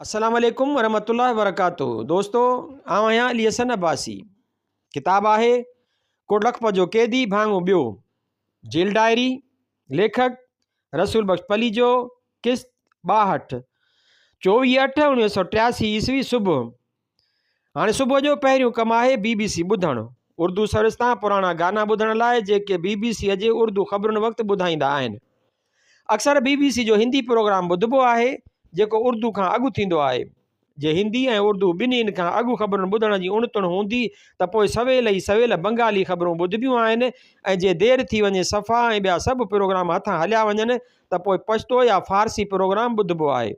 अस्सलाम वालेकुम वरहमतुल्लाहि वबरकातुहू। दोस्तों, आउं आहियां अली हसन अब्बासी। किताब आहे कोटलखपत जो कैदी भाङो ॿियो, जेल डायरी। लेखक रसूल बख्श पली जो। किस्त 62, 24/8/1983 ईस्वी सुबुह। हाणे सुबुह जो पहिरियों कमु आहे BBC ॿुधणु। उर्दू सर्विस तां पुराणा गाना ॿुधण लाइ जेके BBC जे उर्दू ख़बरुनि वक़्तु ॿुधाईंदा आहिनि। अक्सर BBC जो हिंदी प्रोग्राम ॿुधबो आहे जेको उर्दू खां अॻु थींदो आहे। जे हिंदी ऐं उर्दू ॿिन्हिनि खां अॻु ख़बरुनि ॿुधण जी उणितुण हूंदी त पोइ सवेल ई सवेल बंगाली ख़बरूं ॿुधबियूं आहिनि, ऐं जे देरि थी वञे सफ़ा ऐं ॿिया सभु प्रोग्राम हथां हलिया वञनि त पोइ पछतो या फारसी प्रोग्राम ॿुधबो आहे।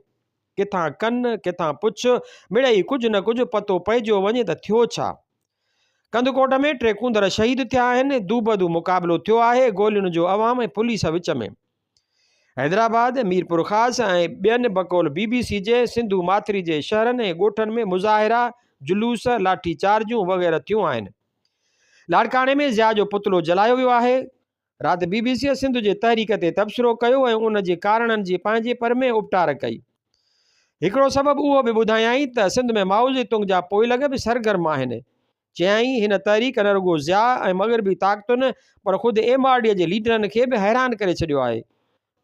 किथां कनि किथां पुछ, मिड़ेई कुझु न कुझु पतो पइजो वञे त थियो छा। कंदकोट में 3 कूंदर शहीद थिया आहिनि। दूबदू मुक़ाबिलो थियो आहे गोलियुनि जो अवाम ऐं पुलिस विच में। हैदराबाद, मीरपुर ख़ासि ऐं ॿियनि बकौल BBC जे सिंधु माथिरी जे शहरनि ऐं ॻोठनि में मुज़ाहिरा, जुलूस, लाठी चार्जूं वग़ैरह थियूं आहिनि। लाड़काणे में ज़िया जो पुतलो जलायो वियो आहे। राति BBC सिंध जे तहरीक ते तबसरो कयो ऐं उन जे कारणनि जी पंहिंजे पर में उपटार कई। हिकिड़ो सबबु उहो बि ॿुधायई त सिंध में माओ ज़ेतुंग जा पोइलॻ बि सरगर्म आहिनि। चयाईं हिन तहरीक न रुॻो ज़िया ऐं मग़रबी ताक़तुनि पर ख़ुदि MRD जे लीडरनि खे बि हैरान करे छॾियो आहे।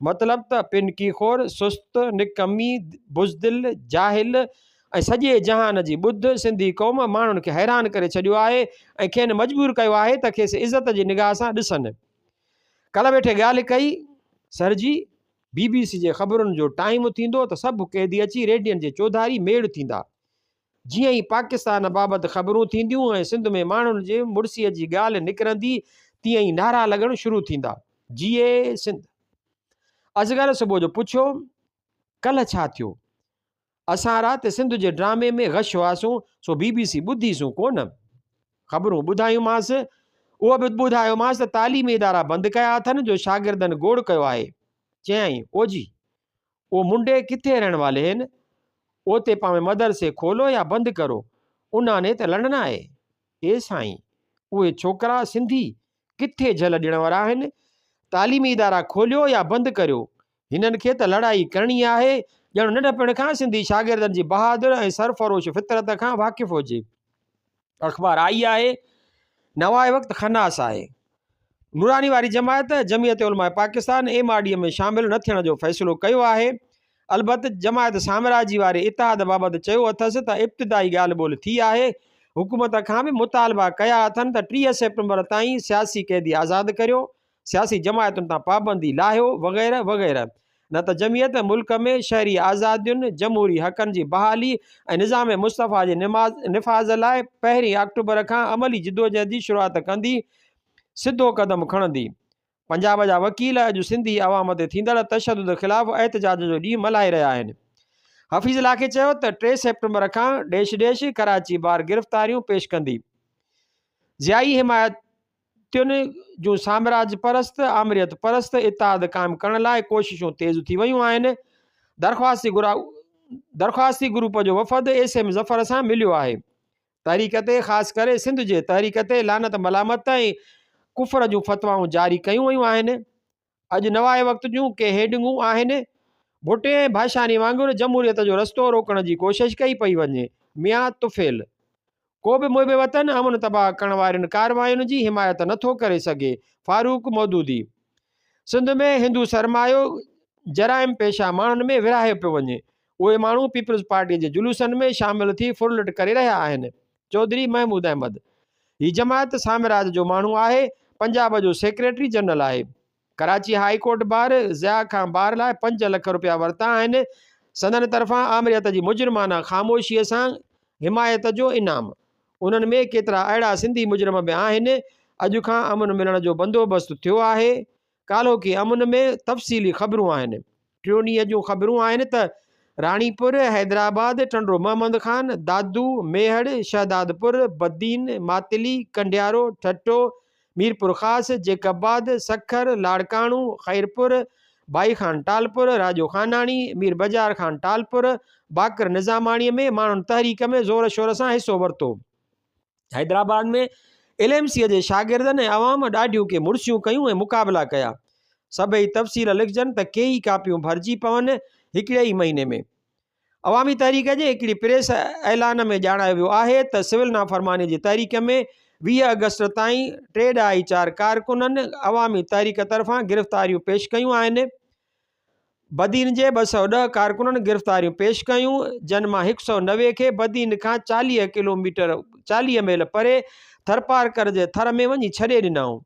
मतिलब त पिनकी खोर, सुस्त, निकमी, बुज़दिल, जाहिल ऐं सॼे जहान जी ॿुध सिंधी क़ौम माण्हुनि खे हैरान करे छॾियो आहे ऐं खेनि मजबूर कयो आहे त खेसि इज़त जी निगाह सां ॾिसनि। कल्ह वेठे ॻाल्हि कई, सर जी BBC जे ख़बरुनि जो टाइम थींदो त सभु क़ैदी अची रेडियन जे चौधारी मेड़ थींदा। जीअं ई पाकिस्तान बाबति ख़बरूं थींदियूं ऐं सिंध में माण्हुनि जे मुड़सीअ जी ॻाल्हि निकिरंदी, तीअं ई नारा लॻणु शुरू थींदा, जीए सिंध। अजगर सुबुह जो पुछियो, कल्ह छा थियो? असां राति सिंध जे ड्रामे में गश हुआसीं, सो BBC ॿुधीसूं कोन। ख़बरूं ॿुधायूंमांसि, उहो बि ॿुधायोमांसि त तालीमी इदारा बंदि कया अथनि जो शागिर्दनि गोड़ कयो आहे। चयाईं, ओ जी, वो मुंडे किथे रहण वाले आहिनि? ओते पावे मदरसे खोलो या बंदि करो, उन्हां ने त लड़ना आहे। ए साईं, उहे छोकिरा सिंधी किथे झल ॾियण वारा आहिनि? तालीमी इदारा खोलियो या बंदि करियो, हिननि खे त लड़ाई करणी आहे। ॼण नंढपण खां सिंधी शागिर्दनि जी बहादुर ऐं सरफ़रोश फितरत खां वाक़िफ़ हुजे। अख़बार आई आहे, नवाए वक़्तु खनास आहे। नूरानी वारी जमायत जमियत उलमा पाकिस्तान MRD में शामिल न थियण जो फ़ैसिलो कयो आहे। अलबत् जमायत साम्राजी वारे इतिहाद बाबति चयो अथसि त इब्तिदाई ॻाल्हि ॿोल थी आहे। हुकूमत खां बि मुतालबा कया अथनि त 30 सेप्टेम्बर ताईं सियासी कैदी आज़ादु करियो, सियासी जमायतुनि तां पाबंदी लाहियो वग़ैरह वग़ैरह। न त जमियत मुल्क में शहरी आज़ादियुनि, जमहूरी हक़नि जी बहाली ऐं निज़ाम मुस्तफ़ा जे निफ़ाज़ लाइ 1 अक्टूबर खां अमली जिदोजहद जी शुरूआत कंदी, सिधो क़दम खणंदी। पंजाब जा वकील अॼु सिंधी अवाम ते थींदड़ तशदुद ख़िलाफ़ एहतजाज जो ॾींहुं मल्हाए रहिया आहिनि। हफ़ीज़ लाखे चयो त 3 सेप्टेम्बर खां ॾेश कराची बार गिरफ़्तारियूं पेश कंदी। ज़ियाई हिमायतुनि जूं साम्राज परस्त, आमरियत परस्त इतिहाद क़ाइमु करण लाइ कोशिशूं तेज़ थी वियूं आहिनि। दरख़्वास्ती ग्रुप जो वफ़द SM ज़फ़र सां मिलियो आहे। तहरीक ते ख़ासि करे सिंध जे तहरीक ते लानत मलामत ऐं कुफर जूं फ़तवाऊं जारी कयूं वयूं आहिनि। अॼु नवाए वक़्त जूं के हेडिंगूं आहिनि, भुटे ऐं भाषानी वांगुरु जमहूरियत जो रस्तो रोकण जी कोशिशि कई पई वञे। मियां तुफ़ेल को बि मुहिब वतन अमन तबाह करण वारियुनि कार्रवायुनि जी हिमायत नथो करे सघे। फारूक मौदूदी सिंध में हिंदू सरमायो जराइम पेशा माण्हुनि में विरहाए पियो वञे। उहे माण्हू पीपल्स पार्टी जे जुलूसनि में शामिल थी फुरलट करे रहिया आहिनि। चौधरी महमूद अहमद, हीअ जमायत साम्राज जो माण्हू आहे, पंजाब जो सेक्रेटरी जनरल आहे। Karachi high court bar Zia खां बार लाइ 5 लख रुपया वरिता आहिनि। संदन तरफ़ां आमरियत जी मुजरिमाना ख़ामोशीअ सां हिमायत जो इनाम। उन्हनि में केतिरा अहिड़ा सिंधी मुजरिम बि आहिनि। अॼु खां अमन मिलण जो बंदोबस्तु थियो आहे। कालोकी अमन में तफ़सीली ख़बरूं आहिनि। 3 ॾींहं जूं ख़बरूं आहिनि त राणीपुर, हैदराबाद, टंडो मोहम्मद खान, दादू, मेहड़, शहदादपुर, बद्दीन, मातिली, कंडियारो, ठट्टो, मीरपुर ख़ासि, जेकबाद, सखर, लाड़काणू, खैरपुर, भाई खान टालपुर, राजो खानाणी, मीर बाज़ार खान टालपुर, बाकर निज़ामाणीअ में माण्हुनि तहरीक में ज़ोर शोर सां हिसो वरितो। हैदराबाद में LMC जे शागिर्दनि ऐं अवाम ॾाढियूं के मुड़सियूं कयूं ऐं मुक़ाबला कया। सभई तफ़सील लिखजनि त केई कापियूं भरिजी पवनि हिकिड़े ई महीने में। अवामी तहरीक जे हिकिड़ी प्रेस ऐलान में ॼाणायो वियो आहे त सिविल नाफ़रमानी जी तहरीक में 20 अगस्त ताईं 3.4 कारकुननि अवामी तहरीक तरफ़ां गिरफ़्तारियूं पेश कयूं आहिनि। बदीन जे 210 कारकुननि गिरफ़्तारियूं पेश कयूं, जन मां 190 खे बदीन खां 40 मील परे थरपारकर जे थर में वञी छॾे ॾिनऊं।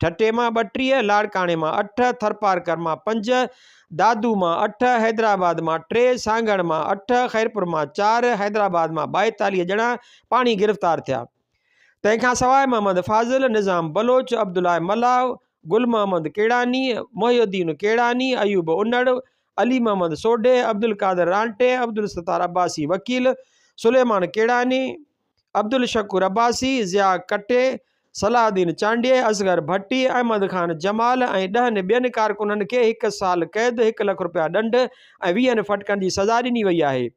ठटे मां 32, लाड़काणे मां 8, थरपारकर मां 5, दादू मां 8, हैदराबाद मां 3, सांगड़ मां 8, ख़ैरपुर मां 4, हैदराबाद मां 42 ॼणा पाणी गिरफ़्तार थिया। तंहिंखां सवाइ मोहम्मद फाज़िल, निज़ाम बलोच, अब्दुल्ला मल्लाह, गुल मोहम्मद केड़ानी, मोहिउद्दीन केड़ानी, अयूब उन्नड़, अली मोहम्मद सोढे, अब्दुल कादर रांटे, अब्दुल सत्तार अब्बासी वकील, सुलेमान केड़ानी, अब्दुल शकूर अब्बासी, ज़िया कटे, सलाहुद्दीन चांडिये, असगर भट्टी, अहमद खान जमाल ऐं 10 ॿियनि कारकुननि खे 1 साल क़ैद, 1 लाख रुपया ॾंड ऐं 20 फटकनि जी सज़ा ॾिनी वई आहे।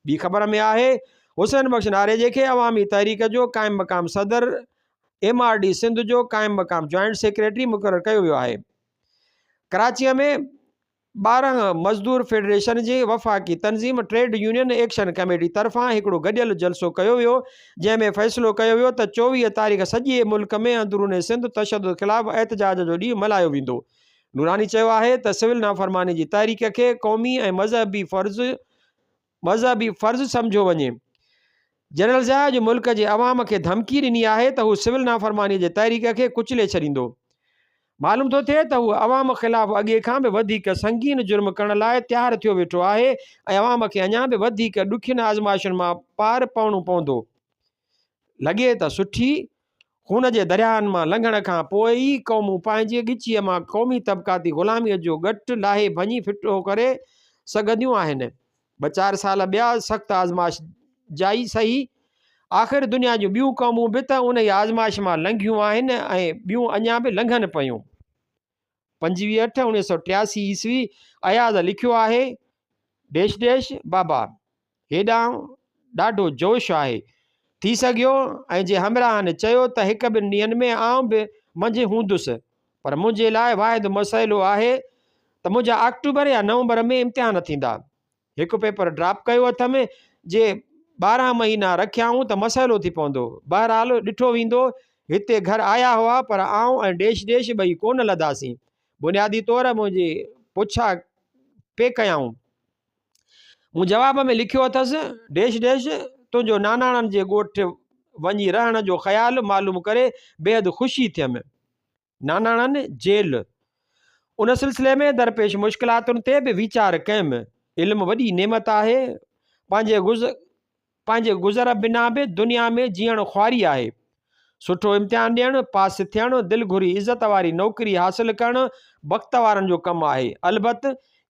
ॿी ख़बर में आहे हुसैन बख़्श नारेजे खे अवामी तहरीक जो क़ाइम मक़ाम सदर, MRD सिंध जो क़ाइम मक़ाम जॉइंट सेक्रेटरी मुक़ररु कयो वियो आहे। कराचीअ में 12 मज़दूर फेडरेशन जी वफ़ाक़ी तनज़ीम ट्रेड यूनियन एक्शन कमेटी तरफ़ां हिकिड़ो गॾियल जलसो कयो वियो, जंहिंमें फ़ैसिलो कयो वियो त 24 तारीख़ सॼे मुल्क में अंदरून सिंध तशद्दुद ख़िलाफ़ एहतजाज जो ॾींहुं मल्हायो वेंदो। नूरानी चयो आहे त सिविल नाफ़रमानी जी तहरीक खे क़ौमी ऐं मज़हबी फ़र्ज़ु सम्झो वञे। जनरल ज़िया जो मुल्क जे अवाम खे धमकी ॾिनी आहे त हू सिविल नाफ़रमानी जे तहरीक खे कुचले छॾींदो। मालूम थो थिए त हू अवाम ख़िलाफ़ अॻे खां बि वधीक संगीन जुर्म करण लाइ तयारु थियो वेठो आहे ऐं अवाम खे अञा बि वधीक ॾुखियुनि आज़माइशुनि मां पार पवणो पवंदो। लॻे त सुठी खून जे दरियाहनि मां लंघण खां पोइ ई क़ौमूं पंहिंजे ॻिचीअ मां क़ौमी तबक़ाती ग़ुलामीअ जो गठु लाहे भञी फिटो करे सघंदियूं आहिनि। 2-4 साल ॿिया सख़्तु आज़माइश जाई सही, आख़िर दुनिया जूं ॿियूं क़ौमूं बि त उन आज़माइश मां लंघियूं आहिनि ऐं ॿियूं अञा बि लंघनि पियूं। 25/8/1983 ईस्वी अयाज़ लिखियो आहे, डेश डेश बाबा, हेॾां ॾाढो जोश आहे, थी सघियो ऐं जे हमराहनि चयो त 1-2 ॾींहंनि में आउं बि मंझि हूंदुसि, पर मुंहिंजे लाइ वाहिद मसइलो आहे त मुंहिंजा अक्टूबर या नवंबर में इम्तिहान थींदा। हिकु पेपर ड्रॉप कयो अथ में, जे 12 महीना रखियाऊं त मसइलो थी पवंदो। बहरहाल ॾिठो वेंदो। हिते घर आया हुआ पर आउं ऐं डेश डेश ॿई कोन लधासीं। बुनियादी तौरु मुंहिंजी पुछा पे कयाऊं। मूं जवाब में लिखियो अथसि, डेश डेश तुंहिंजो नानाणनि जे ॻोठु वञी रहण जो ख़्यालु मालूम करे बेहदि ख़ुशी थियमि। नानाणनि जेल। उन सिलसिले में दरपेश मुश्किलातुनि ते बि वीचार कयुमि। इल्मु वॾी नेमत आहे, पंहिंजे गुज़र बिना बि दुनिया में जीअण ख्वारी आहे। सुठो इम्तिहान ॾियणु, पास थियणु, दिलि घुरी इज़त वारी नौकिरी हासिलु करणु वक़्त वारनि जो कमु आहे। अलबत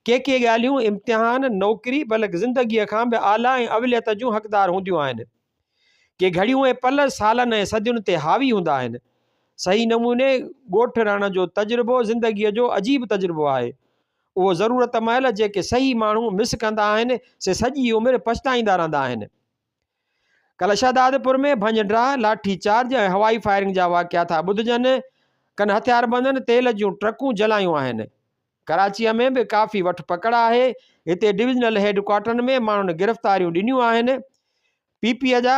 के ॻाल्हियूं इम्तिहान, नौकिरी बल्कि ज़िंदगीअ खां बि आला ऐं अवलियत जूं हक़दार हूंदियूं आहिनि। के घड़ियूं ऐं पल सालनि ऐं सदियुनि ते हावी हूंदा आहिनि। सही नमूने ॻोठु रहण जो तजुर्बो ज़िंदगीअ जो अजीब तजुर्बो आहे। उहो ज़रूरत महिल जेके सही माण्हू मिस कंदा आहिनि से सॼी उमिरि पछताईंदा रहंदा आहिनि। कल्ह शहदादपुर में भंजड्राह, लाठी चार्ज ऐं हवाई फायरिंग जा वाक़िया था ॿुधजनि। कन हथियारबंदनि तेल जूं ट्रकूं जलायूं आहिनि। कराचीअ में बि काफ़ी वठ पकड़ आहे। हिते डिविजनल हेडक्वार्टरनि में माण्हुनि गिरफ़्तारियूं ॾिनियूं आहिनि। PPअ जा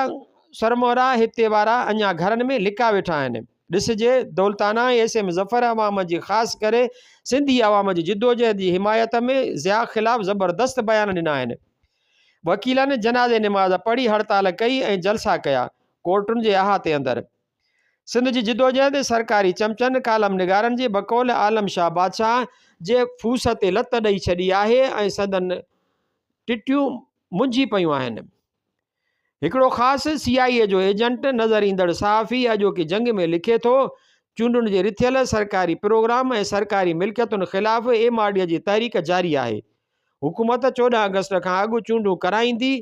सरमोरा हिते वारा अञा घरनि में लिका वेठा आहिनि। ॾिसिजे, दौलताना SM ज़फ़र अवाम जी ख़ासि करे सिंधी अवाम जी जिदोजहद जी हिमायत में ज़िया ख़िलाफ़ ज़बरदस्त बयान ॾिना आहिनि। वकीलनि जनाज़े निमाज़ पढ़ी हड़ताल कई ऐं जलसा कया कोर्टुनि जे अहाते अंदरि। सिंध जी जिदोजहद सरकारी चमचनि, कालम निगारनि जे बकौल आलम शाह बादशाह जे फूस ते लत ॾेई छॾी आहे ऐं सदन टिटियूं मुंझी पियूं आहिनि। हिकिड़ो ख़ासि CIA जो एजेंट नज़र ईंदड़ सहाफ़ी अॼोकी जंग में लिखे थो, चूंडुनि जे रिथियल सरकारी प्रोग्राम ऐं सरकारी मिल्कियतुनि ख़िलाफ़ MRD जी तहरीक जारी आहे। हुकूमत 14 अगस्त खां अॻु चूंडूं कराईंदी,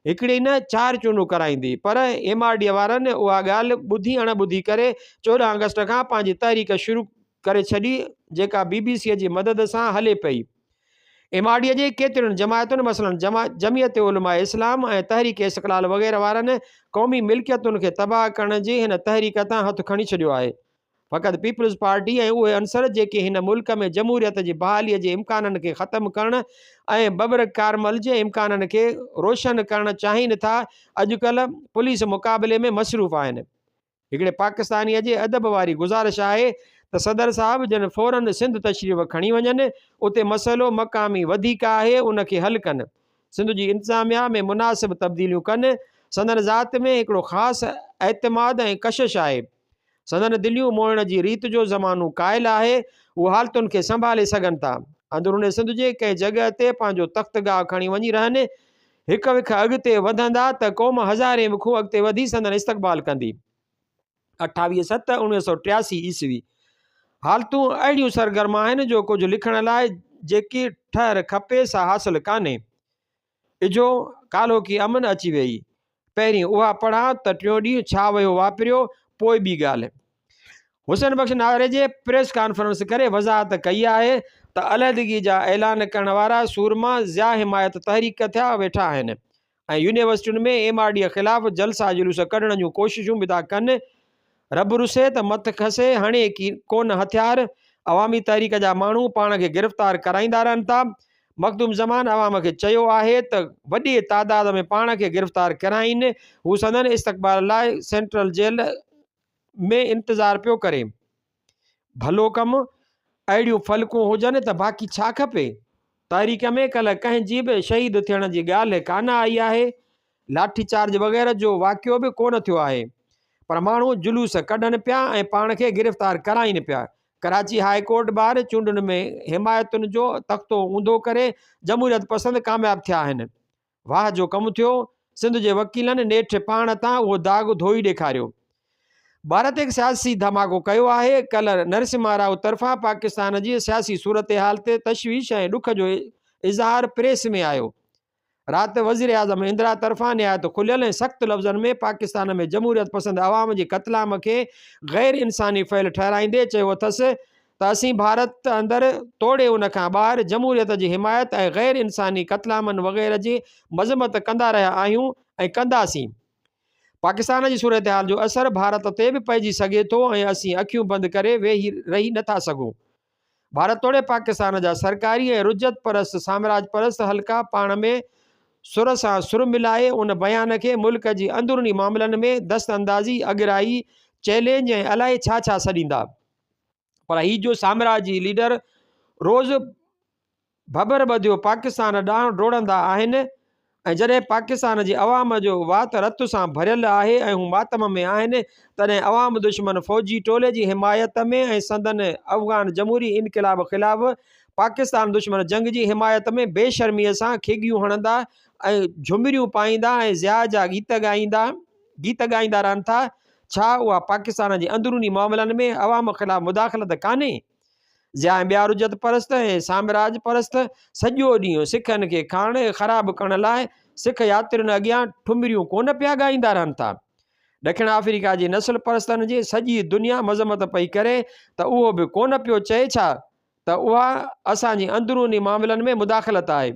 हिकिड़ी न 4 चूंडूं कराईंदी, पर MRD वारनि उहा ॻाल्हि ॿुधी अणॿुधी करे 14 अगस्त खां पंहिंजी तहरीक शुरू करे छॾी, जेका BBC जी मदद सां हले पई। MRD जे केतिरियुनि जमायतुनि मसलन जमियत उलमा इस्लाम ऐं तहरीक इस्तिक़लाल वग़ैरह वारनि क़ौमी मिल्कियतुनि खे तबाह करण जी हिन तहरीक तां हथु खणी छॾियो आहे। फ़क़ति पीपल्स पार्टी ऐं उहे अंसर जेके हिन मुल्क में जमहूरियत जी बहालीअ जे इम्काननि खे ख़तमु करणु ऐं बबर कारमल जे इम्काननि खे रोशन करणु चाहिनि था, अॼुकल्ह पुलिस मुक़ाबले में मसरूफ़ आहिनि। हिकिड़े पाकिस्तानीअ जे अदब वारी गुज़ारिश आहे त सदर साहिब जन फ़ौरन सिंध तशरीफ़ खणी वञनि, उते मसइलो मक़ामी वधीक आहे, उनखे हल कनि, सिंध जी इंतिज़ामिया में मुनासिब तब्दीलियूं कनि। संदन ज़ात में हिकिड़ो ख़ासि एतमाद ऐं कशिश आहे। संदन दिलियूं मोइण जी रीत जो ज़मानो क़ाइल आहे, उहे हालतुनि खे संभाले सघनि था। अंदरूने सिंध जे कंहिं जॻह ते पंहिंजो तख़्तगाह खणी वञी रहनि, हिक विख अॻिते वधंदा त क़ौम हज़ारे विखूं अॻिते वधी संदन इस्तक़बाल कंदी। 28/7/1983 ईस्वी। हालतूं अहिड़ियूं सरगर्म आहिनि जो कुझु लिखण लाइ जेकी ठहर खपे सा हासिल कान्हे। इजो कालो की अमन अची वई, पहिरीं उहा पढ़ा त टियों ॾींहुं छा वियो वापरियो, पोइ ॿी ॻाल्हि। हुसैन बख़्श नारे जे प्रेस कॉन्फ्रेंस करे वज़ाहत कई आहे त अलहदगी जा ऐलान करण वारा सूरमा ज़िया हिमायत तहरीक थिया वेठा आहिनि ऐं यूनिवर्सिटियुनि में MRD ख़िलाफ़ जलसा जुलूस कढण जूं कोशिशूं बि था कनि। रब रुसे त मत खसे, हाणे की कोन हथियार, अवामी तहरीक जा माण्हू पाण खे गिरफ़्तार कराईंदा रहनि था। मखदूम ज़मान अवाम खे चयो आहे त वॾी तादाद में पाण खे गिरफ़्तार कराइनि। हू संदन इस्तक़बाल लाइ सेंट्रल जेल में इंतज़ारु पियो करे। भलो कमु, अहिड़ियूं फलकूं हुजनि त बाक़ी छा खपे। तारीख़ में कल्ह कंहिंजी बि शहीद थियण जी ॻाल्हि कान आई आहे, लाठी चार्ज वग़ैरह जो वाक़ियो बि कोन थियो आहे, पर माण्हू जुलूस कढनि पिया ऐं पाण खे गिरफ़्तार कराइनि पिया। कराची हाई कोर्ट ॿार चूंडुनि में हिमायतुनि जो तख़्तो ऊंधो करे जमहूरियत पसंदि कामयाबु थिया आहिनि। वाह जो कमु थियो, सिंध जे वकीलनि नेठि पाण तां उहो दाग़ धोई ॾेखारियो। भारत हिकु सियासी धमाको कयो आहे। कल्ह नरसिम्हा राव तरफ़ां पाकिस्तान जी सियासी सूरत हाल ते तशवीश ऐं ॾुख जो इज़हार प्रेस में आयो। राति वज़ीर आज़म इंदिरा तरफ़ां निहायत खुलियल ऐं सख़्तु लफ़्ज़नि में पाकिस्तान में जमहूरियत पसंदि अवाम जे क़तलाम खे ग़ैर इंसानी फ़ैल ठहिराईंदे चयो अथसि त असीं भारत अंदरि तोड़े उन खां ॿाहिरि जमहूरियत जी हिमायत ऐं ग़ैर इंसानी क़तलामनि वग़ैरह जी मज़म्मत कंदा रहिया आहियूं ऐं कंदासीं। पाकिस्तान जी सूरत हाल जो असरु भारत ते बि पइजी सघे थो ऐं असीं अखियूं बंदि करे वेही रही नथा सघूं। भारत तोड़े पाकिस्तान जा सरकारी ऐं रुजत परस्त साम्राज परस्त हल्का पाण में सुर सां सुर मिलाए उन बयान खे मुल्क जी अंदरूनी मामलनि में दस्तअंदाज़ी, अॻिराई, चैलेंज ऐं अलाए छा छा सॾींदा। पर ही जो साम्राजी लीडर रोज़ भबर ॿधियो पाकिस्तान ॾांहुं डोड़ंदा आहिनि ऐं जॾहिं पाकिस्तान जी अवाम जो वात रत सां भरियल आहे ऐं हू मातम में आहिनि, तॾहिं अवाम दुश्मन फ़ौजी टोले जी हिमायत में ऐं संदन अफ़गान जमहूरी इनक़िलाब ख़िलाफ़ पाकिस्तान दुश्मन जंग जी हिमायत में बेशर्मीअ सां खिगियूं हणंदा ऐं झुमिरियूं पाईंदा ऐं ज़िया जा गीत ॻाईंदा रहनि था। छा उहा पाकिस्तान जे अंदरूनी मामलनि में अवाम ख़िलाफ़ मुदाख़लत कान्हे? ज़िया ऐं ॿिया रुजत परस्त ऐं साम्राज परस्त सॼो ॾींहुं सिखनि खे खाइण ख़राबु करण लाइ सिख यात्रियुनि अॻियां ठुमरियूं कोन पिया ॻाईंदा रहनि था। ॾखिण अफ्रीका जी नस्ल परस्तनि जी सॼी दुनिया मज़म्मत पई करे त उहो बि कोन पियो चए छा त उहा असांजी अंदरूनी मामलनि में मुदाख़लत आहे।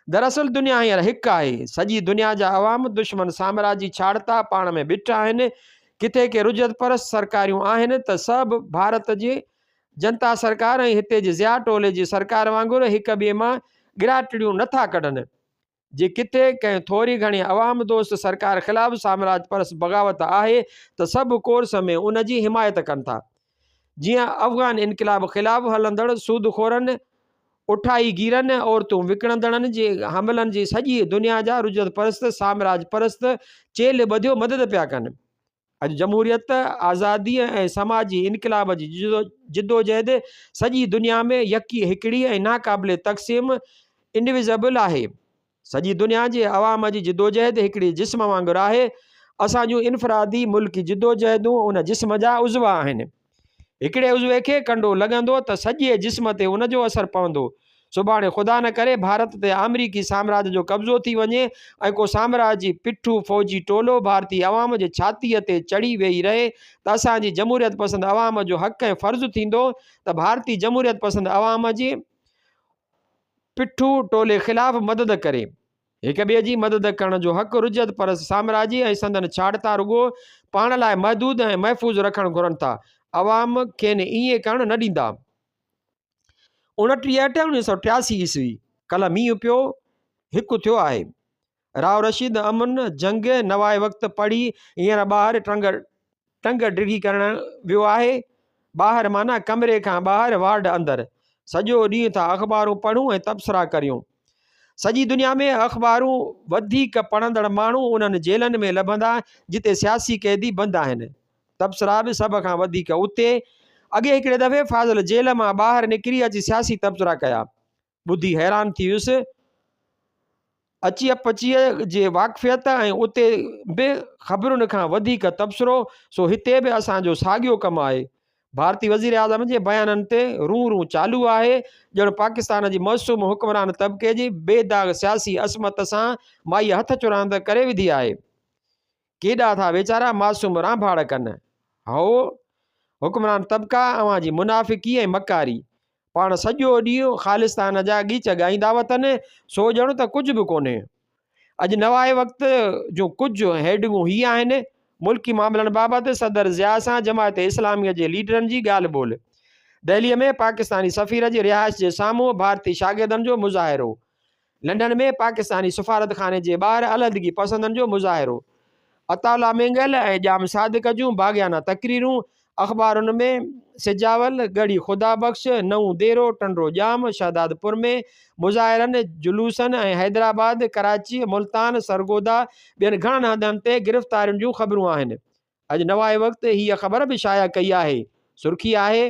दरअसल दुनिया हींअर हिकु आहे। सॼी दुनिया जा अवाम दुश्मन साम्राजी छाड़ता पाण में ॿिठा आहिनि। किथे के रुजत परस्त सरकारियूं आहिनि त सभु भारत जी जनता सरकार ऐं हिते जी ज़िया टोले जी सरकार वांगुरु हिक ॿिए मां गिराटड़ियूं नथा कढनि। जे किथे कंहिं थोरी घणी अवाम दोस्त सरकार ख़िलाफ़ु साम्राज परस्त बग़ावत आहे त सभु कोर्स में उन जी हिमायत कनि था। जीअं अफ़गान इनक़िलाब ख़िलाफ़ु हलंदड़ सूदखोरनि, उठाई गिरनि, औरतूं विकिणंदड़नि जे हमलनि जी सॼी दुनिया जा रुजत परस्त साम्राज परस्त चेल ॿधियो मदद पिया कनि। अॼु जमहूरियत, आज़ादी ऐं समाजी इनक़िलाब जी जिदोजहद सॼी दुनिया में यकी हिकिड़ी ऐं नाक़ाबिले तक़सीम इंडिविज़बल आहे। सॼी दुनिया जे अवाम जी जिदोजहद हिकिड़ी जिस्म वांगुरु आहे। असां जूं इनफ़रादी मुल्की जिदोजहदूं उन जिस्म जा उज़वा आहिनि। हिकिड़े उज़वे खे कंडो लॻंदो त सॼे जिस्म ते उनजो असरु पवंदो। सुभाणे ख़ुदा न करे भारत ते अमरीकी साम्राज जो कब्ज़ो थी वञे ऐं को साम्राजी पिठू फ़ौजी टोलो भारतीय अवाम जे छातीअ ते चढ़ी वेही रहे त असांजी जमहूरियत पसंदि अवाम जो हक़ ऐं फ़र्ज़ु थींदो त भारतीय जमहूरियत पसंदि अवाम जी पिठू टोले ख़िलाफ़ु मदद करे। हिक ॿिए जी मदद करण जो हक़ रुजत परस्त साम्राजी ऐं संदन छाड़ता रुगो पाण लाइ महदूद ऐं महफ़ूज़ रखणु घुरनि था। अवाम खेनि ईअं करणु न ॾींदा। 29/8/1983 ईस्वी कल्ह मींहुं पियो हिकु थियो आहे। राव रशीद अमन जंग नवाए वक़्तु पढ़ी हींअर ॿाहिरि टंग डिघी करणु वियो आहे। ॿाहिरि माना कमरे खां ॿाहिरि वार्ड अंदरि सॼो ॾींहुं था अख़बारूं पढ़ूं ऐं तबसरा करियूं। सॼी दुनिया में अख़बारूं वधीक पढ़ंदड़ माण्हू उन्हनि जेलनि में लभंदा जिते सियासी क़ैदी बंदि आहिनि। तबसरा बि सभ खां वधीक उते। अॻे हिकिड़े दफ़े फाज़ल जेल मां ॿाहिरि निकिरी अची सियासी तबसरा कया। ॿुधी हैरान थी वियुसि। अची अपचीअ जे वाक़फ़ियत ऐं उते बि ख़बरुनि खां वधीक तबसरो, सो हिते बि असांजो साॻियो कमु आहे। भारतीय वज़ीर आज़म जे बयाननि ते रू चालू आहे। ॼण पाकिस्तान जी मौसूम हुक्मरान तबिके जी बेदाग़ सियासी असमत सां माई हथ चुरांद करे विधी आहे। केॾा था वीचारा मासूम रांभाड़ कनि। हो हुक्मरान तबिका अवां जी मुनाफ़िकी ऐं मकारी पाण सॼो ॾींहुं ख़ालिस्तान जा गीच ॻाईंदा वतनि, सो ॼण त कुझु बि कोन्हे। अॼु नवाए वक़्त जूं कुझु हेडिंगूं ही आहिनि। मुल्की मामलनि बाबति सदर ज़िया सां जमायत इस्लामिया जे लीडरनि जी ॻाल्हि ॿोल। दिल्लीअ में पाकिस्तानी सफ़ीर जी रिहाइश जे साम्हूं भारतीय शागिर्दनि जो मुज़ाहिरो। लंडन में पाकिस्तानी सफ़ारतखाने जे ॿाहिरि अलहदगी पसंदनि जो मुज़ाहिरो। अताउल्ला मेंगल ऐं जाम सादिक जूं बाग़ियाना तक़रीरूं। अख़बारुनि में सिजावल गढ़ी ख़ुदा बख़्श नऊं देरो टंडो जाम शहदादपुर में मुज़ाहिरनि जुलूसनि ऐं हैदराबाद कराची मुल्तान सरगोदा ॿियनि घणनि हंधनि ते गिरफ़्तारियुनि जूं ख़बरूं आहिनि। अॼु नवाए वक़्तु हीअ ख़बर बि शाया कई आहे। सुर्खी आहे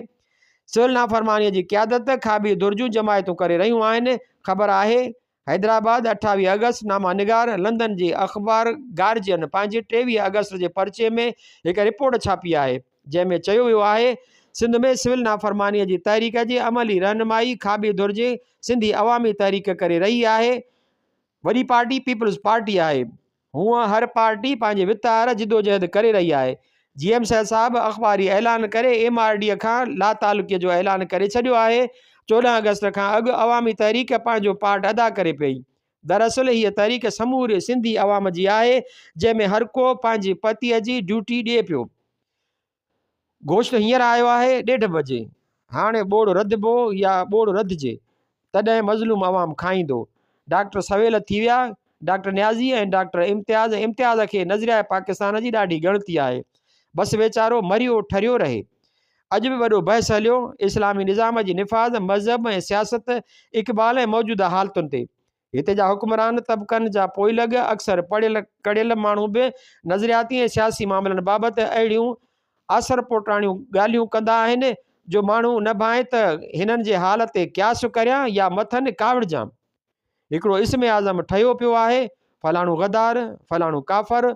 सिविल नाफ़रमानीअ जी क़यादत खाबी दुर्जूं जमायतूं करे रहियूं आहिनि। ख़बर आहे हैदराबाद 28 अगस्त नामा निगार लंदन जे अख़बार गार्जियन पंहिंजे 23 अगस्त जे पर्चे में हिकु रिपोर्ट छापी आहे जंहिंमें चयो वियो आहे सिंध में सिविल नाफ़रमानीअ जी तहरीक जी अमली रहनुमाई खाबी दुर्जे सिंधी अवामी तहरीक करे रही आहे। वॾी पार्टी पीपल्स पार्टी आहे। हूअं हर पार्टी पंहिंजे वितार जिदोजहद करे रही आहे। GM साहिब अख़बारी ऐलान करे MRD खां लातालुकीअ जो ऐलान करे छॾियो आहे। 14 अगस्त खां अॻु अवामी तहरीक पंहिंजो पार्ट अदा करे पई। दरअसल हीअ तहरीक समूरे सिंधी अवाम जी आहे जंहिंमें हर को पंहिंजे पतीअ जी ड्यूटी ॾिए पियो। गोश्त हींअर आयो आहे 1:30 बजे। हाणे ॿोड़ रधिबो या ॿोड़ रधिजे तॾहिं मज़लूम अवाम खाईंदो। डॉक्टर सवेल थी विया। डॉक्टर न्याज़ी ऐं डॉक्टर इम्तियाज़ खे नज़रिया पाकिस्तान जी ॾाढी ॻणती आहे। बसि वीचारो मरियो ठरियो रहे। अॼु बि वॾो बहस हलियो इस्लामी निज़ाम जी निफ़ाज़ मज़हब ऐं सियासत इक़बाल ऐं मौजूदा हालतुनि ते। हिते जा हुक्मरान तबिकनि जा पोइलॻ अक्सर पढ़ियल कढ़ियल माण्हू बि नज़रियाती ऐं सियासी मामलनि बाबति अहिड़ियूं असर पोटाणियूं ॻाल्हियूं कंदा आहिनि जो माण्हू न भाए त हिननि जे हाल ते क़यास करियां या मथनि काविड़जां। हिकिड़ो इस्म आज़म ठहियो पियो आहे फलाणो गदार फलाणो काफ़र।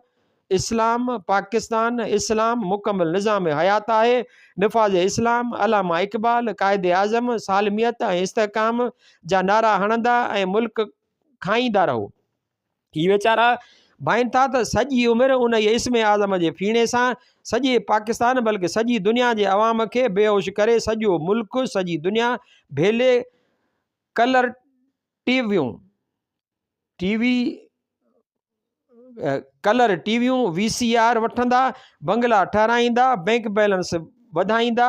इस्लाम पाकिस्तान इस्लाम मुकम्मल निज़ाम हयात आहे। निफ़ाज़ इस्लाम अलामा इक़बाल क़ाइदे आज़म सालमियत ऐं इस्तेहकाम जा नारा हणंदा ऐं मुल्क खाईंदा रहो। हीअ वीचारा भाइनि था त सॼी उमिरि उन इस्म आज़म जे फीणे सां सॼे पाकिस्तान बल्कि सॼी दुनिया जे अवाम खे बेहोश करे सॼो मुल्क सॼी दुनिया भेले कलर कलर टीवियूं VCR वठंदा बंगला ठाराईंदा बैंक बैलेंस वधाईंदा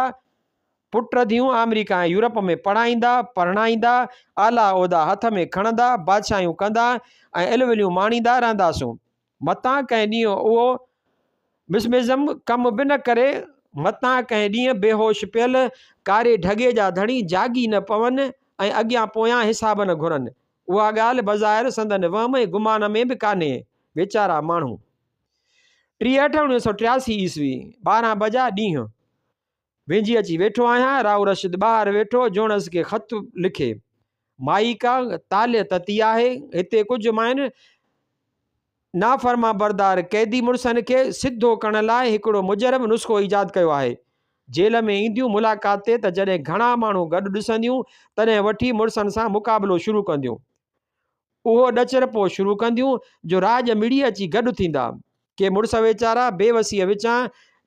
पुट धीअरूं अमेरिका ऐं यूरोप में पढ़ाईंदा पढ़ाईंदा आला उहिदा हथ में खणंदा बादशाहियूं कंदा ऐं इलवलियूं माणींदा रहंदासूं। मतां कंहिं ॾींहुं उहो मिसमिज़म कम बि न करे मतां कंहिं ॾींहुं बेहोश पियल कारे ढगे जा धणी जागी न पवनि ऐं अॻियां पोयां हिसाब न घुरनि। उहा ॻाल्हि बज़ाहिर संदन वहम ऐं गुमान में बि कान्हे। वीचारा माण्हू। 30/8/1983 ईस्वी 12 बजा ॾींहुं वेंझी अची वेठो आहियां। राव रशीद ॿाहिरि वेठो जोनस खे ख़त लिखे। माई का ताले तती आहे। हिते कुझु माइनि नाफ़रमा बरदार क़ैदी मुड़सनि खे सिधो करण लाइ हिकिड़ो मुजरब नुस्ख़ो ईजाद कयो आहे। जेल में ईंदियूं मुलाक़ात ते त जॾहिं घणा माण्हू गॾु ॾिसंदियूं तॾहिं वठी मुड़सनि सां मुक़ाबिलो शुरू कंदियूं। उहो ॾचरपो शुरू कंदियूं जो राज मिड़ी अची गॾु थींदा। के मुड़स वीचारा बेवसीअ विचां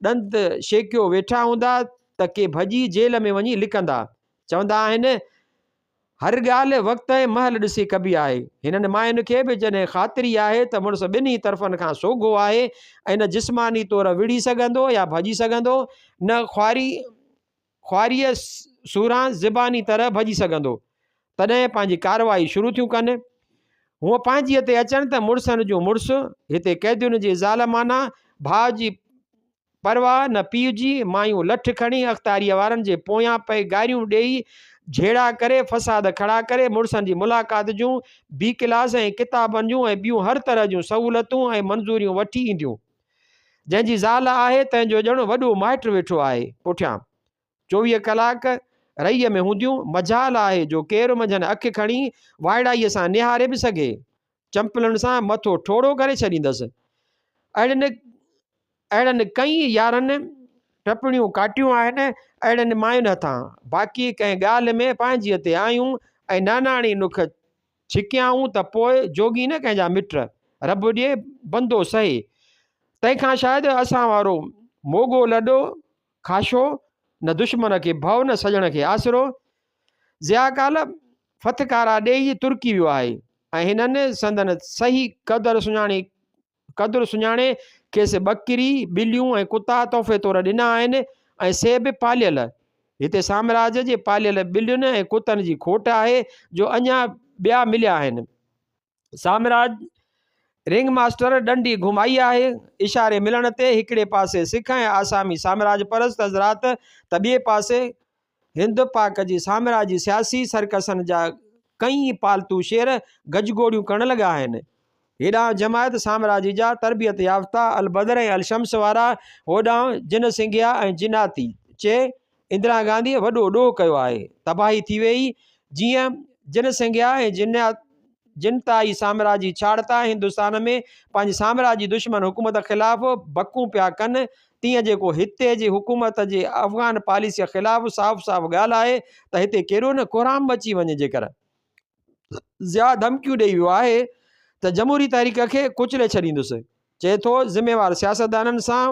ॾंद शेकियो वेठा हूंदा त के भॼी जेल में वञी लिकंदा। चवंदा आहिनि हर ॻाल्हि वक़्त ऐं महल ॾिसी कबी आहे। हिननि मायुनि खे बि जॾहिं ख़ातिरी आहे त मुड़ुसु ॿिन्ही तरफ़नि खां सोघो आहे ऐं न जिस्मानी तौरु विड़ी सघंदो या भॼी सघंदो, न ख्वारीअ सूरां ज़िबानी तरह भॼी सघंदो। तॾहिं पंहिंजी कारवाई शुरू थियूं कनि। हूअं पंहिंजीअ ते अचनि त मुड़ुसनि जूं मुड़ुसु हिते कैदियुनि जी ज़ालमाना भाउ जी परवाह न पीउ जी, मायूं लठ खणी अख़्तारीअ वारनि जे पोयां पई गारियूं ॾेई झेड़ा करे फ़साद खड़ा करे मुड़ुसनि जी मुलाक़ात जूं बी क्लास ऐं किताबनि जूं ऐं ॿियूं हर तरह जूं सहूलियतूं ऐं मंज़ूरियूं वठी ईंदियूं। जंहिंजी ज़ाल आहे तंहिंजो ॼणु वॾो माइटु वेठो आहे पुठियां, 24 कलाक रहीअ में हूंदियूं। मजाल आहे जो केरु मंझंदि अखि खणी वाइड़ाईअ सां निहारे बि सघे, चंपलनि सां मथो ठोड़ो करे छॾींदसि। अहिड़नि कई यारनि टपणियूं काटियूं आहिनि अहिड़नि मायुनि हथां। बाक़ी कंहिं ॻाल्हि में पंहिंजीअ ते आयूं ऐं नानाणी नुख छिकियाऊं त पोइ जोगी न कंहिंजा मिट, रब ॾिए बंदो सहे। तंहिंखां शायदि असां वारो मोगो लॾो खाशो, न दुश्मन खे भउ न सजण खे आसिरो। ज़ियाकाल फथकारा ॾेई तुरकी वियो आहे ऐं हिननि संदन सही क़दुरु सुञाणे खेसि ॿकिरी ॿिलियूं ऐं कुता तोहफ़े तौरु ॾिना आहिनि ऐं सेब पालियल। हिते साम्राज्य जे पालियल ॿिलियुनि ऐं कुतनि जी खोट आहे जो अञा ॿिया मिलिया आहिनि। साम्राज रिंग मास्टर ॾंडी घुमाई आहे। इशारे मिलण ते हिकिड़े पासे सिख ऐं आसामी साम्राज परस्त हज़रात त ॿिए पासे हिंद पाक जी साम्राजी सियासी सरकसनि जा कई पालतू शेर गजगोड़ियूं करण लॻा आहिनि। हेॾां जमायत साम्राजी जा तरबियत याफ़्ता अलबदर ऐं अलशम्स वारा, होॾां जिन सिंघिया ऐं जिनाती चे इंदिरा गांधीअ वॾो ॾोह कयो आहे। तबाही थी वई। जीअं जिन सिंघिया ऐं जिनताई साम्राजी छाड़ता हिंदुस्तान में पंहिंजी साम्राजी दुश्मन हुकूमत ख़िलाफ़ु बकूं पिया कनि, तीअं जेको हिते जी हुकूमत जे अफ़गान पॉलिसीअ ख़िलाफ़ु साफ़ साफ़ ॻाल्हि आहे त हिते कहिड़ो न कोराम मची वञे। जेकर ज़िया धमकियूं ॾेई वियो आहे त जमहूरी तहरीक खे कुचले छॾींदुसि। चए थो ज़िम्मेवार सियासतदाननि सां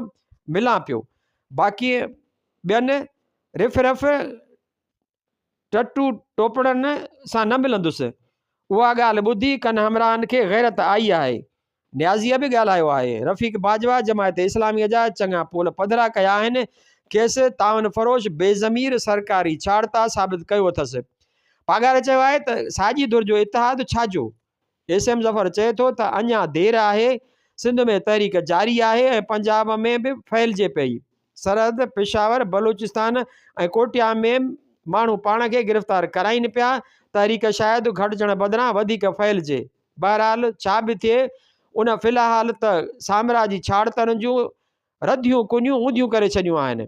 मिलां पियो, बाक़ी ॿियनि रिफ टटू टोपड़नि सां न मिलंदुसि। उहा ॻाल्हि ॿुधी कन हमराहनि खे गैरत आई आहे। न्याज़ीअ बि ॻाल्हायो आहे। रफ़ीक बाजवा जमायत इस्लामीअ जा चङा पोल पधरा कया आहिनि। खेसि तावन फरोश बेज़मीर सरकारी छाड़ता साबित कयो अथसि। पागार चयो आहे त साॼी धुर जो इतिहादु छाजो। एसएम ज़फ़र चए थो त अञा देरि आहे। सिंध में तहरीक जारी आहे ऐं पंजाब में बि फैलिजे पई। सरहद पेशावर बलूचिस्तान ऐं कोटिया में माण्हू पाण खे गिरफ़्तार कराइनि पिया। तहरीक शायदि घटिजण बदिरां वधीक फैलिजे। बहरहाल छा बि थिए, उन फ़िलहाल त साम्राजी छाड़तनि जूं रदियूं कुनियूं ऊंधियूं करे छॾियूं आहिनि।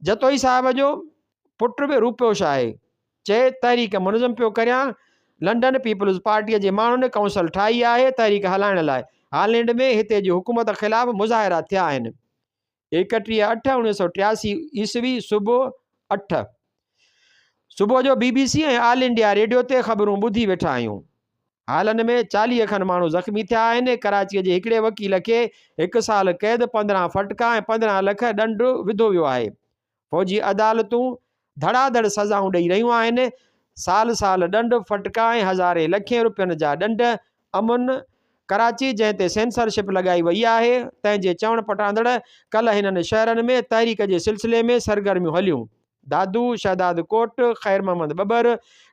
जतोई साहिब जो पुट बि रूपोश आहे। चए तहरीक मुनज़म पियो करियां। लंडन पीपल्स पार्टीअ जे माण्हुनि काउंसिल ठाही आहे तहरीक हलाइण लाइ। हालैंड में हिते जी हुकूमत ख़िलाफ़ु मुज़ाहिरा थिया आहिनि। 31/8/1983 ईस्वी सुबुह 8 सुबुह जो BBC ऐं ऑल इंडिया रेडियो ते ख़बरूं ॿुधी वेठा आहियूं। हालनि में 40 खनि माण्हू ज़ख़्मी थिया आहिनि। कराचीअ जे हिकिड़े वकील खे 1 साल क़ैद, 15 फटका ऐं 15 लख ॾंढ विधो वियो आहे। फ़ौजी अदालतूं धड़ाधड़ सज़ाऊं ॾेई रहियूं आहिनि। साल साल ॾंढ, फटका ऐं हज़ारे लखे रुपयनि जा ॾंढ। अमुन कराची जंहिं ते सेंसरशिप लॻाई वई आहे, तंहिंजे चवण पटांदड़ कल्ह हिननि शहरनि में तहरीक जे सिलसिले में सरगर्मियूं हलियूं। दादू, शहदाद कोट, ख़ैर मोहम्मद बबर,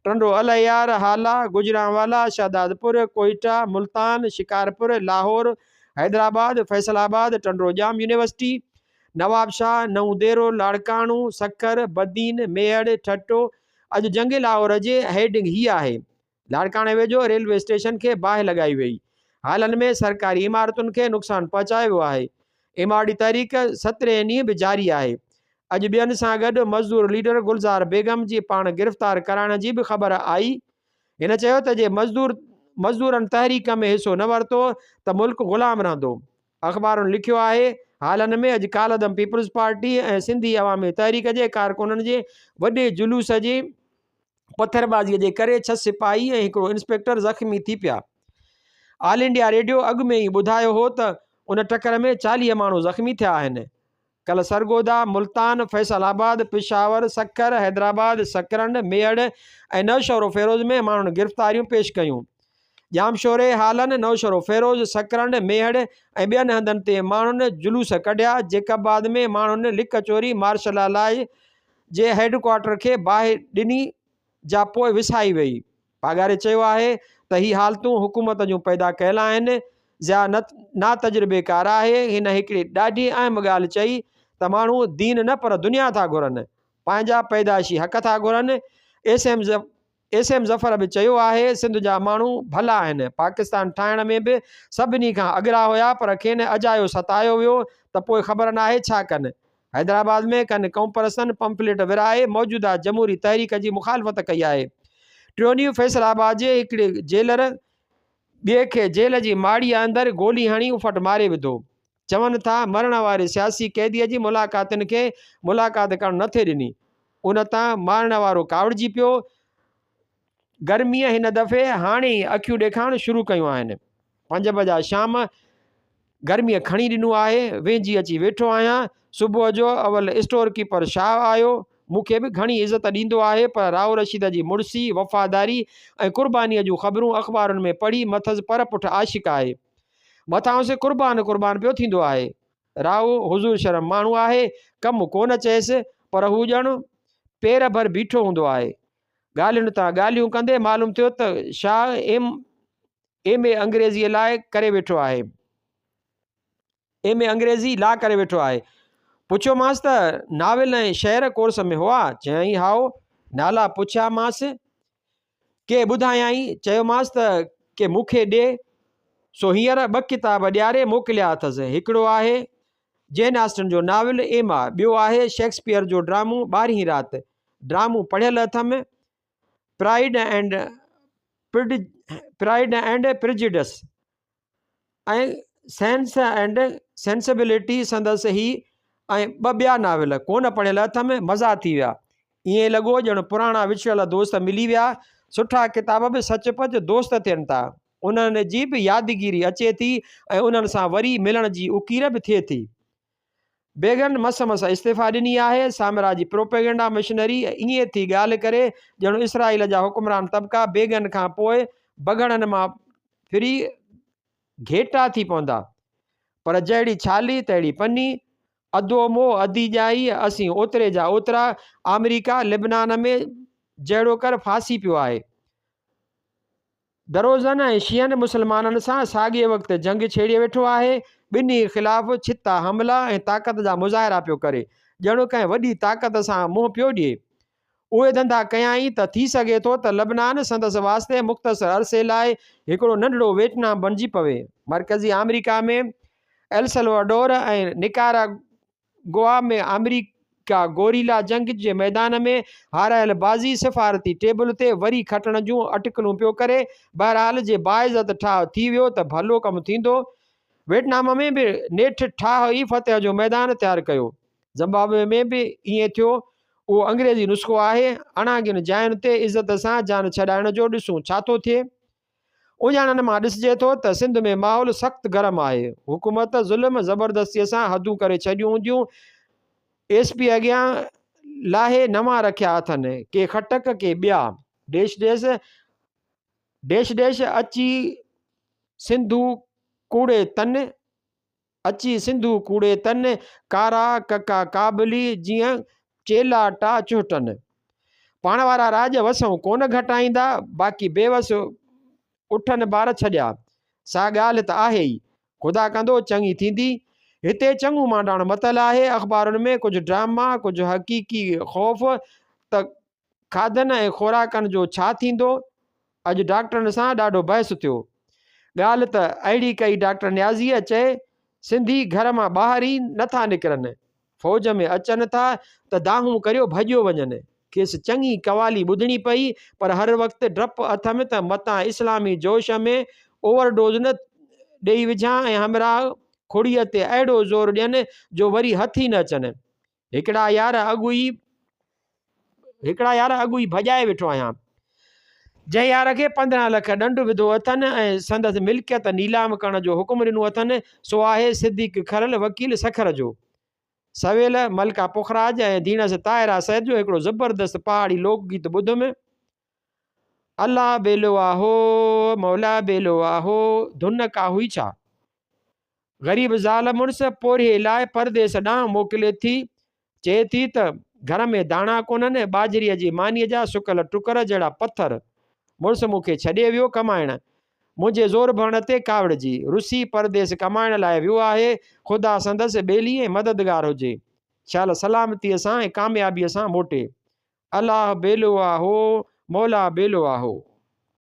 टंडो अलयार, हाला, गुजरांवाला, शहदादपुर, कोयटा, मुल्तान, शिकारपुर, लाहौर, हैदराबाद, फैसलाबाद, टंडो जाम यूनिवर्सिटी, नवाबशाह, नऊं देरो, लाड़काणू, सखर, बदीन, मेहड़, ठट्टो। अॼु जंग लाहौर जे हेडिंग हीअ आहे। लाड़काणे वेझो रेलवे स्टेशन खे बाहि लॻाई वई। हालनि में सरकारी इमारतुनि खे नुक़सानु पहुचायो वियो आहे। इमारती तहरीक 17 ॾींहं बि जारी आहे। अॼु ॿियनि सां गॾु मज़दूर लीडर गुलज़ार बेगम जी पाण गिरफ़्तार कराइण जी बि ख़बर आई। हिन चयो त जे मज़दूरनि तहरीक में हिसो न वरितो त मुल्क ग़ुलाम रहंदो। अख़बारुनि लिखियो आहे, हालनि में अॼु कालदम पीपल्स पार्टी ऐं सिंधी अवामी तहरीक जे कारकुननि जे वॾे जुलूस जी पथरबाज़ीअ जे करे 6 सिपाही ऐं हिकिड़ो इंस्पेक्टर ज़ख़्मी थी पिया। ऑल इंडिया रेडियो अॻु में ई ॿुधायो हो त उन टकर में 40 माण्हू ज़ख़्मी थिया आहिनि। कल सरगोदा, मुल्तान, फैसलाबाद, पिशावर, सखर, हैदराबाद, सकरंड, मेड़ ऐं नौशहरो फ़िरोज़ में माण्हुनि गिरफ़्तारियूं पेश कयूं। जामशोरे, हालन, नौशहरो फ़िरोज़, सकरंड, मेहड़ ऐं ॿियनि हंधनि ते माण्हुनि जुलूस कढिया। जैकबाद में माण्हुनि लिक चोरी मार्शल लॉ जे हेडक्वार्टर खे बाहि ॾिनी जा पोइ विसाई वई। पागारे चयो आहे त ही हालतूं हुकूमत जूं पैदा कयल आहिनि, ज़िया ना तजुर्बेकार आहे। हिन हिकिड़ी ॾाढी अहम ॻाल्हि चई त माण्हू दीन न पर दुनिया था घुरनि, पंहिंजा पैदाइशी हक़ था घुरनि। एस एम ज़फ़र बि चयो आहे सिंध जा माण्हू भला आहिनि, पाकिस्तान ठाहिण में बि सभिनी खां अॻिरा हुया, पर खेनि अजायो सतायो वियो त पोइ ख़बर नाहे छा कनि। हैदराबाद में कनि कौंपरसनि पंपलेट विराए मौजूदा जमहूरी तहरीक जी मुखालफ़त कई आहे। टियों फैसलाबाद जे हिकिड़े जेलर ॿिए खे जेल जी माड़ीअ अंदरि गोली हणी उफट मारे विधो। चवनि था मरण वारे सियासी कैदीअ जी मुलाक़ातुनि खे मुलाक़ात करणु नथे ॾिनी, उन तां मारण वारो कावड़िजी पियो। गर्मीअ हिन दफ़े हाणे ई अखियूं ॾेखारणु शुरू कयूं आहिनि। 5 बजे शाम गर्मीअ खणी ॾिनो आहे, वेझी अची वेठो आहियां। सुबुह जो अवल स्टोर कीपर शाह आयो, मूंखे बि घणी इज़त ॾींदो आहे, पर राव रशीद जी मुड़सी वफ़ादारी ऐं क़ुर्बानीअ जूं ख़बरूं अख़बारुनि में पढ़ी मथसि पर पुठ आशिक़ आहे। मथां से कुर्बान पियो थींदो आहे। राव हुज़ूर शर्म माण्हू आहे, कमु कोन चएसि, पर हू ॼण पेर भर बीठो हूंदो आहे। ॻाल्हियुनि तां ॻाल्हियूं कंदे मालूम थियो त शाह MA अंग्रेज़ीअ लाइ करे वेठो आहे, MA अंग्रेज़ी ला करे वेठो आहे। पुछियोमांसि त नाविल ऐं शेर कोर्स में हुआ? चयईं हाओ। नाला पुछियामांसि के ॿुधायई? चयोमांसि त के मूंखे ॾे। सो हींअर 2 किताब ॾियारे मोकिलिया अथसि। हिकिड़ो आहे जेन ऑस्टन जो नाविल एमा, ॿियो आहे शेक्सपियर जो ड्रामो 12वीं राति। ड्रामो पढ़ियल अथमि, प्राइड एंड प्रिजुडिस ऐं सेंस एंड सेंसिबिलिटी संदसि ही, ऐं 2 ॿिया नाविल कोन पढ़ियल अथमि। मज़ा थी विया, ईअं लॻो ॼण पुराणा विछड़ियल दोस्त मिली विया। सुठा किताब बि सचपच दोस्त थियनि था, उन्हनि जी बि यादगिरी अचे थी ऐं उन्हनि सां वरी मिलण जी उकीर बि थिए थी। बेगन मस इस्तीफ़ा ॾिनी आहे। साम्राजी प्रोपेगेंडा मशीनरी ईअं थी ॻाल्हि करे ॼण इसराइल जा हुक्मरान तबिका बेगन खां पोइ बगड़नि मां फिरी घेटा थी पवंदा। पर जहिड़ी छाली तहिड़ी पनी, अधो मोह अधी ॼाई, असीं ओतिरे जा ओतिरा। अमेरिका लिबनान में जहिड़ो कर फासी पियो आहे। दरोज़न ऐं शियन मुसलमाननि सां साॻिए वक़्तु जंग छेड़े वेठो आहे। ॿिन्ही ख़िलाफ़ छिता हमला ऐं ताक़त जा मुज़ाहिरा पियो करे, ॼण कंहिं वॾी ताक़त सां मुंहुं पियो ॾिए। उहे धंधा कयाई त थी सघे थो त लबनान संदसि वास्ते मुख़्तसर अरसे लाइ हिकिड़ो नंढड़ो वियतनाम बणिजी पवे। मरकज़ी अमेरिका में एल सल्वाडोर ऐं निकारागुआ में अमेरिका गोरीला जंग जे मैदान में हारायल बाज़ी सिफ़ारती टेबल ते वरी खटण जूं अटकलूं पियो करे। बहरहाल जे बाइज़त ठाह थी वियो त भलो कमु थींदो। वियतनाम में बि नेठि ठाह ई फतेह जो मैदान तयारु कयो। ज़िम्बाब्वे में बि ईअं थियो। उहो अंग्रेज़ी नुस्ख़ो आहे। अणागियुनि जायुनि ते इज़त सां जान छॾाइण जो ॾिसूं छा थो थिए। उॼाणनि मां ॾिसिजे थो त सिंध में माहौल सख़्तु गरम आहे। हुकूमत ज़ुल्म ज़बरदस्तीअ सां हदूं करे छॾियूं हूंदियूं। SP अॻियां लाहे नवां रखिया अथनि, के खटक के ॿिया। देश अची सिंधू कूड़े तन, कारा कका काबली जीअं चेला टा चुहटनि। पाण वारा राज वसऊं कोन घटाईंदा, बाक़ी बेवस उठनि ॿार छॾिया। सा ॻाल्हि त आहे ई, ख़ुदा कंदो चङी थींदी। हिते चङो मांडाण मतल आहे। अख़बारुनि में कुझु ड्रामा, कुझु हक़ीक़ी ख़ौफ़ त खाधनि ऐं खुराकनि जो छा थींदो। अॼु डॉक्टरनि सां ॾाढो बहस थियो। ॻाल्हि त अहिड़ी कई डॉक्टर न्याज़ीअ चए सिंधी घर मां ॿाहिरि ई नथा निकिरनि, फ़ौज में अचनि था त दाहूं करियो भॼियो वञनि। खेसि चङी कवाली ॿुधणी पई, पर हर वक़्तु डपु अथमि त मतां इस्लामी जोश में ओवरडोज़ न ॾेई विझां ऐं हमराह खुड़ीअ ते अहिड़ो ज़ोर ॾियनि जो वरी हथ ई न अचनि। हिकिड़ा यार अॻु ई भॼाए वेठो आहियां। जंहिं यार खे 15 लख ॾंढु विधो अथनि ऐं संदसि मिल्कियत नीलाम करण जो हुकुम ॾिनो अथनि, सो आहे सिद्दीक़ खरल वकील सखर जो। सवेल मलका पुखराज ऐं धीणस ताहिरा सैद जो हिकिड़ो ज़बरदस्त पहाड़ी लोकगीत ॿुधुमि। अल्लाह बेलो आहो मौला बेलो आहो, धुन का हुई छा। ग़रीब ज़ाल मुड़ुस पोरिहे लाइ परदेस ॾांहुं मोकिले थी, चए थी त घर में दाणा कोन्हनि, बाजरीअ जी मानीअ जा सुकल टुकर जहिड़ा पथर। मुड़ुस मूंखे छॾे वियो कमाइण, मुंहिंजे ज़ोर भरण ते कावड़िजी, रुसी परदेस कमाइण लाइ वियो आहे। ख़ुदा संदसि ॿेली ऐं मददगार हुजे, शाल सलामतीअ सां ऐं कामयाबीअ सां मोटे। अलाह बेलो आहो मौला बेलो आहो।